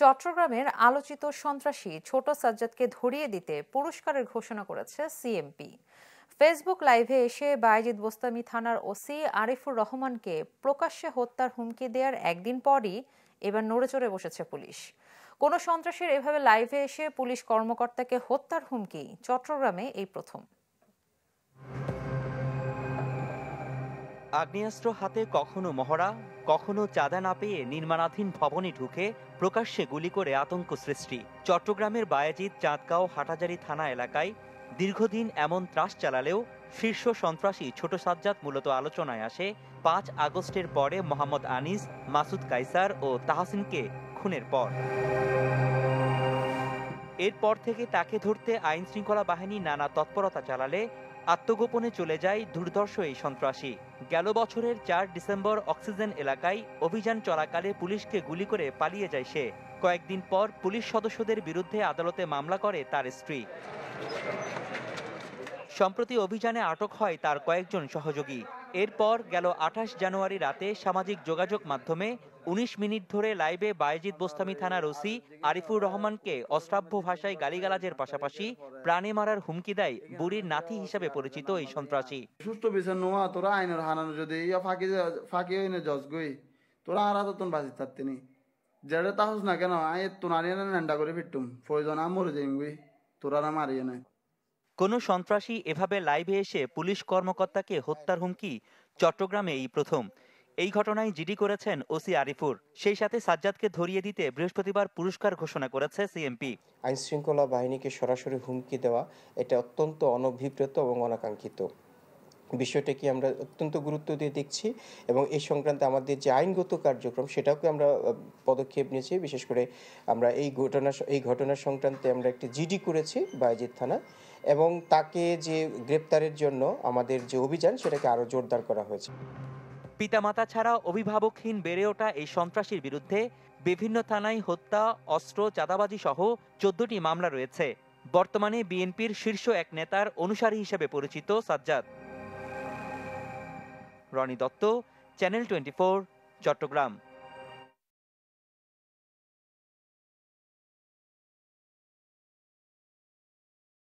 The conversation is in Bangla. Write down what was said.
চট্টগ্রামের আলোচিত সন্ত্রাসী ছোট সাজ্জাদকে ধরিয়ে দিতে পুরস্কারের ঘোষণা করেছে সিএমপি। ফেসবুক লাইভে এসে বায়েজিদ বোস্তামী থানার ওসি আরিফুর রহমানকে প্রকাশ্যে হত্যার হুমকি দেওয়ার একদিন পরই এবার নড়েচড়ে বসেছে পুলিশ। কোনো সন্ত্রাসীর এভাবে লাইভে এসে পুলিশ কর্মকর্তাকে হত্যার হুমকি চট্টগ্রামে এই প্রথম। আগ্নেয়াস্ত্র হাতে কখনো মহড়া, কখনো চাঁদা না পেয়ে নির্মাণাধীন ভবনে ঢুকে প্রকাশ্যে গুলি করে আতঙ্ক সৃষ্টি। চট্টগ্রামের বায়েজিদ চাঁদগাঁও হাটাজারি থানা এলাকায় দীর্ঘদিন এমন ত্রাস চালালেও শীর্ষ সন্ত্রাসী ছোট সাজ্জাদ মূলত আলোচনায় আসে ৫ আগস্টের পরে মোহাম্মদ আনিস, মাসুদ কাইসার ও তাহসিনকে খুনের পর। এরপর থেকে তাকে ধরতে আইন শৃঙ্খলা বাহিনী নানা তৎপরতা চালালে আত্মগোপনে চলে যায় দুর্ধর্ষ এই সন্ত্রাসী। গেল বছরের ৪ ডিসেম্বর অক্সিজেন এলাকায় অভিযান চলাকালে পুলিশকে গুলি করে পালিয়ে যায় সে। কয়েকদিন পর পুলিশ সদস্যদের বিরুদ্ধে আদালতে মামলা করে তার স্ত্রী। সম্প্রতি অভিযানে আটক হয় তার কয়েকজন সহযোগী। এরপর গেল ২৮ জানুয়ারি রাতে সামাজিক যোগাযোগ মাধ্যমে ১৯ মিনিট ধরে লাইভে বায়েজিদ বোস্তামী থানার ওসি আরিফুর রহমানকে অশ্রাব্য ভাষায় গালিগালাজের পাশাপাশি প্রাণে মারার হুমকি দেয় বুড়ির নাতি হিসেবে পরিচিত এই সন্ত্রাসী। সুষ্ঠু বিচার নোয়া তোরা আইনের হানানো যদি ইয়া ফাঁকি হইনে জজ গই তোরা আর আদতন বাজি থাকতেনি যেটা তাহস না কেন আই তোনারি নান্ডা করে ফিরতুম প্রয়োজন মরে যাইম গই তোরা না মারিয়ে নাই। কোনো সন্ত্রাসী এভাবে লাইভে এসে পুলিশ কর্মকর্তাকে হত্যার হুমকি চট্টগ্রামে এই প্রথম। এই ঘটনায় জিডি করেছেন ওসি আরিফুর। সেই সাথে সাজ্জাদকে ধরিয়ে দিতে বৃহস্পতিবার পুরস্কার ঘোষণা করেছে সিএমপি। আইন শৃঙ্খলা বাহিনীকে সরাসরি হুমকি দেওয়া এটা অত্যন্ত অনভিপ্রেত এবং অনাকাঙ্ক্ষিত। বিষয়টাকে আমরা অত্যন্ত গুরুত্ব দিয়ে দেখছি এবং এই সংক্রান্তে আমাদের যে আইনগত কার্যক্রম সেটাকে আমরা পদক্ষেপ নিয়েছি। বিশেষ করে আমরা এই ঘটনার সংক্রান্তে আমরা একটি জিডি করেছি বায়েজিদ থানা এবং তাকে যে গ্রেপ্তারের জন্য আমাদের যে অভিযান সেটাকে আরও জোরদার করা হয়েছে। পিতামাতা ছাড়া অভিভাবকহীন বেড়ে ওঠা এই সন্ত্রাসীর বিরুদ্ধে বিভিন্ন থানায় হত্যা, অস্ত্র, চাঁদাবাজি সহ ১৪টি মামলা রয়েছে। বর্তমানে বিএনপির শীর্ষ এক নেতার অনুসারী হিসেবে পরিচিত সাজ্জাদ। রনি দত্ত, চ্যানেল 24, চট্টগ্রাম।